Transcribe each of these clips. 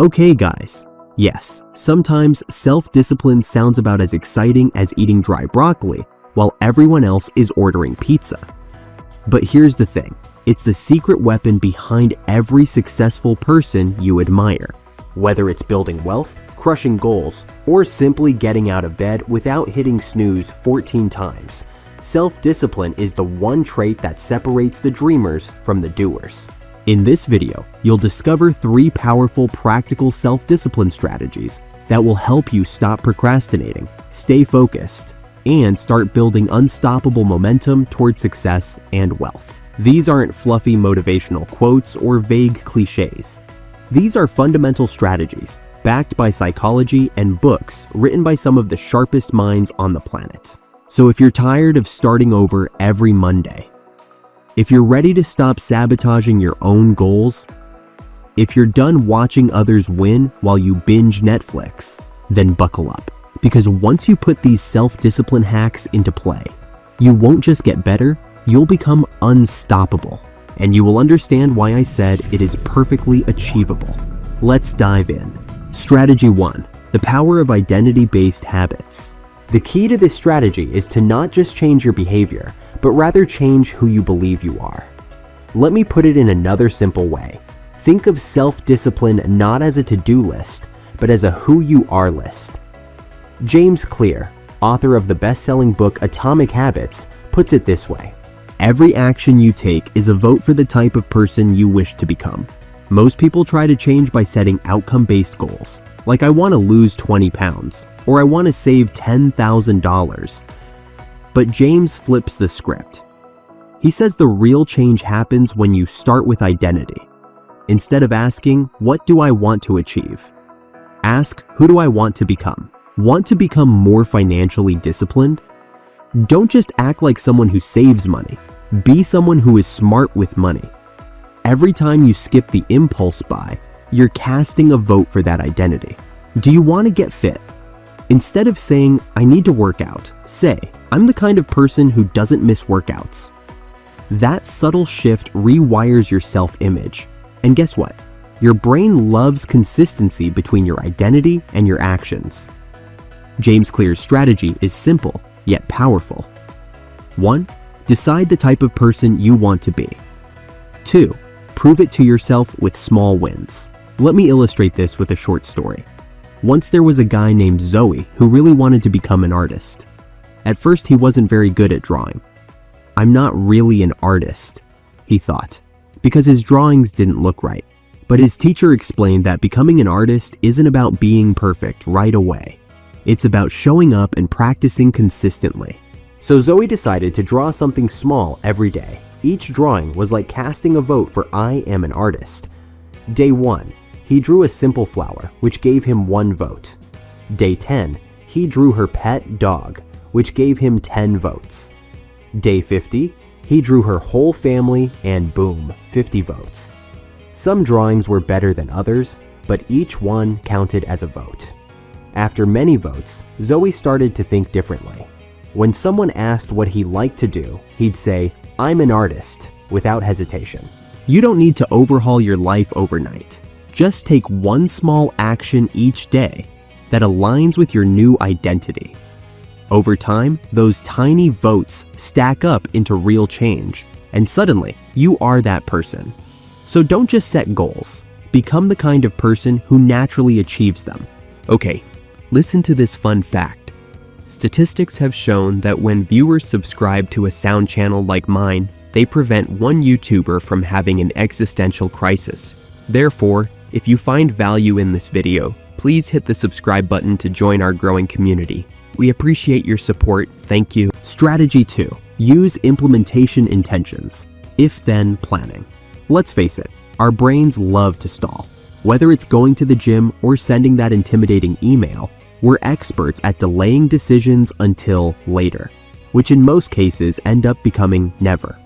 Okay guys, yes, sometimes self-discipline sounds about as exciting as eating dry broccoli while everyone else is ordering pizza. But here's the thing, it's the secret weapon behind every successful person you admire. Whether it's building wealth, crushing goals, or simply getting out of bed without hitting snooze 14 times, self-discipline is the one trait that separates the dreamers from the doers. In this video, you'll discover 3 powerful practical self-discipline strategies that will help you stop procrastinating, stay focused, and start building unstoppable momentum toward success and wealth. These aren't fluffy motivational quotes or vague cliches. These are fundamental strategies backed by psychology and books written by some of the sharpest minds on the planet. So if you're tired of starting over every Monday, if you're ready to stop sabotaging your own goals, if you're done watching others win while you binge Netflix, then buckle up. Because once you put these self-discipline hacks into play, you won't just get better, you'll become unstoppable. And you will understand why I said it is perfectly achievable. Let's dive in. Strategy 1. The power of identity-based habits. The key to this strategy is to not just change your behavior, but rather change who you believe you are. Let me put it in another simple way. Think of self-discipline not as a to-do list, but as a who you are list. James Clear, author of the best-selling book Atomic Habits, puts it this way. Every action you take is a vote for the type of person you wish to become. Most people try to change by setting outcome-based goals, like I want to lose 20 pounds, or I want to save $10,000. But James flips the script. He says the real change happens when you start with identity. Instead of asking, what do I want to achieve? Ask, who do I want to become? Want to become more financially disciplined? Don't just act like someone who saves money. Be someone who is smart with money. Every time you skip the impulse buy, you're casting a vote for that identity. Do you want to get fit? Instead of saying, I need to work out, say, I'm the kind of person who doesn't miss workouts. That subtle shift rewires your self-image. And guess what? Your brain loves consistency between your identity and your actions. James Clear's strategy is simple, yet powerful. 1. Decide the type of person you want to be. 2. Prove it to yourself with small wins. Let me illustrate this with a short story. Once there was a guy named Zoe who really wanted to become an artist. At first, he wasn't very good at drawing. I'm not really an artist, he thought, because his drawings didn't look right. But his teacher explained that becoming an artist isn't about being perfect right away. It's about showing up and practicing consistently. So Zoe decided to draw something small every day. Each drawing was like casting a vote for I am an artist. Day 1, he drew a simple flower, which gave him 1 vote. Day 10, he drew her pet dog, which gave him 10 votes. Day 50, he drew her whole family and boom, 50 votes. Some drawings were better than others, but each one counted as a vote. After many votes, Zoe started to think differently. When someone asked what he liked to do, he'd say, I'm an artist, without hesitation. You don't need to overhaul your life overnight. Just take one small action each day that aligns with your new identity. Over time, those tiny votes stack up into real change, and suddenly, you are that person. So don't just set goals. Become the kind of person who naturally achieves them. Okay, listen to this fun fact. Statistics have shown that when viewers subscribe to a sound channel like mine, they prevent one YouTuber from having an existential crisis. Therefore, if you find value in this video, please hit the subscribe button to join our growing community. We appreciate your support, thank you. Strategy 2. Use implementation intentions. If-then planning. Let's face it, our brains love to stall. Whether it's going to the gym or sending that intimidating email, we're experts at delaying decisions until later, which in most cases end up becoming never.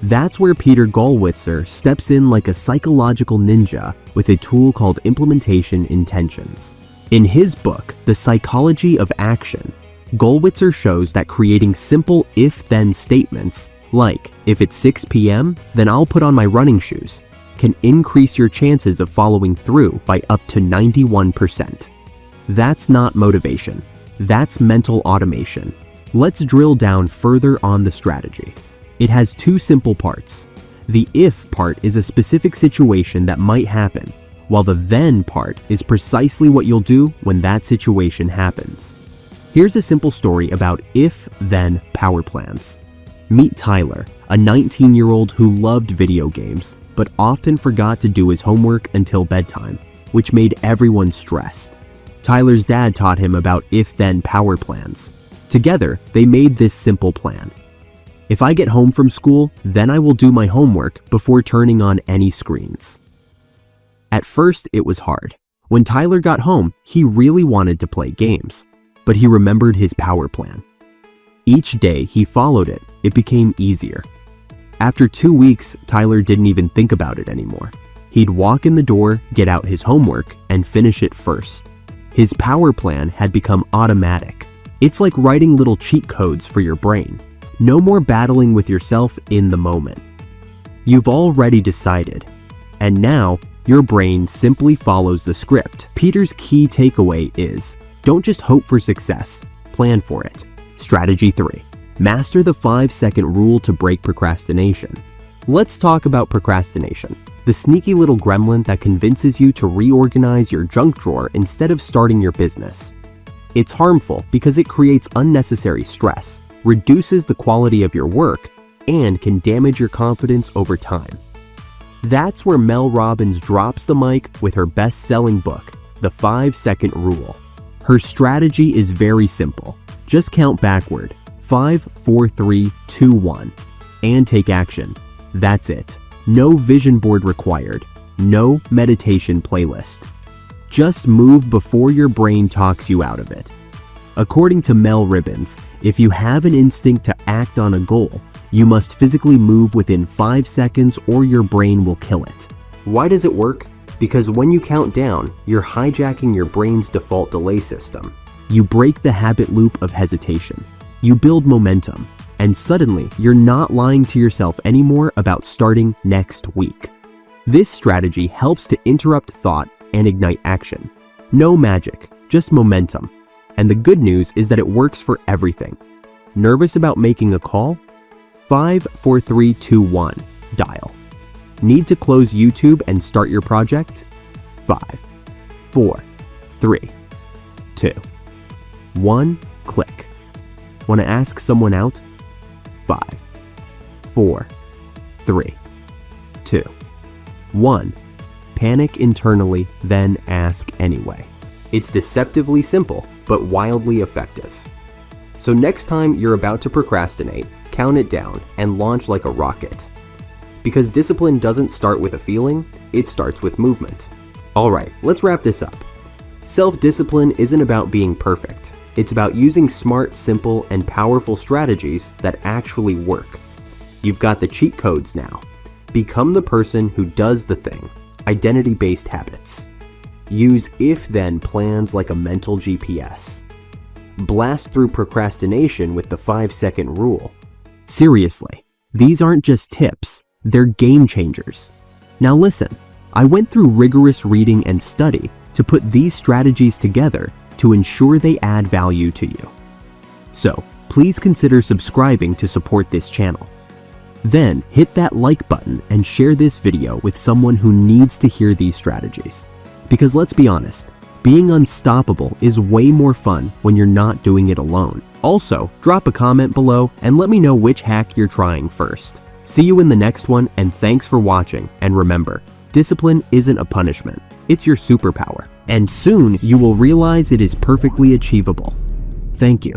That's where Peter Gollwitzer steps in like a psychological ninja with a tool called implementation intentions. In his book, The Psychology of Action, Gollwitzer shows that creating simple if-then statements like, if it's 6 p.m., then I'll put on my running shoes, can increase your chances of following through by up to 91%. That's not motivation. That's mental automation. Let's drill down further on the strategy. It has two simple parts. The if part is a specific situation that might happen, while the then part is precisely what you'll do when that situation happens. Here's a simple story about if-then power plans. Meet Tyler, a 19-year-old who loved video games, but often forgot to do his homework until bedtime, which made everyone stressed. Tyler's dad taught him about if-then power plans. Together, they made this simple plan. If I get home from school, then I will do my homework before turning on any screens. At first, it was hard. When Tyler got home, he really wanted to play games, but he remembered his power plan. Each day he followed it, it became easier. After 2 weeks, Tyler didn't even think about it anymore. He'd walk in the door, get out his homework, and finish it first. His power plan had become automatic. It's like writing little cheat codes for your brain. No more battling with yourself in the moment. You've already decided, and now your brain simply follows the script. Peter's key takeaway is, don't just hope for success, plan for it. Strategy 3. Master the 5-second rule to break procrastination. Let's talk about procrastination, the sneaky little gremlin that convinces you to reorganize your junk drawer instead of starting your business. It's harmful because it creates unnecessary stress, reduces the quality of your work, and can damage your confidence over time. That's where Mel Robbins drops the mic with her best-selling book, The 5-Second Rule. Her strategy is very simple. Just count backward, 5, 4, 3, 2, 1, and take action. That's it. No vision board required. No meditation playlist. Just move before your brain talks you out of it. According to Mel Robbins, if you have an instinct to act on a goal, you must physically move within 5 seconds or your brain will kill it. Why does it work? Because when you count down, you're hijacking your brain's default delay system. You break the habit loop of hesitation. You build momentum, and suddenly you're not lying to yourself anymore about starting next week. This strategy helps to interrupt thought and ignite action. No magic, just momentum. And the good news is that it works for everything. Nervous about making a call? 5, 4, 3, 2, 1, dial. Need to close YouTube and start your project? 5, 4, 3, 2, 1, click. Want to ask someone out? 5, 4, 3, 2, 1. Panic internally, then ask anyway. It's deceptively simple, but wildly effective. So next time you're about to procrastinate, count it down and launch like a rocket. Because discipline doesn't start with a feeling, it starts with movement. Alright, let's wrap this up. Self-discipline isn't about being perfect. It's about using smart, simple, and powerful strategies that actually work. You've got the cheat codes now. Become the person who does the thing. Identity-based habits. Use if-then plans like a mental GPS. Blast through procrastination with the 5-second rule. Seriously, these aren't just tips, they're game changers. Now listen, I went through rigorous reading and study to put these strategies together to ensure they add value to you. So, please consider subscribing to support this channel. Then, hit that like button and share this video with someone who needs to hear these strategies. Because let's be honest, being unstoppable is way more fun when you're not doing it alone. Also, drop a comment below and let me know which hack you're trying first. See you in the next one, and thanks for watching. And remember, discipline isn't a punishment, it's your superpower. And soon you will realize it is perfectly achievable. Thank you.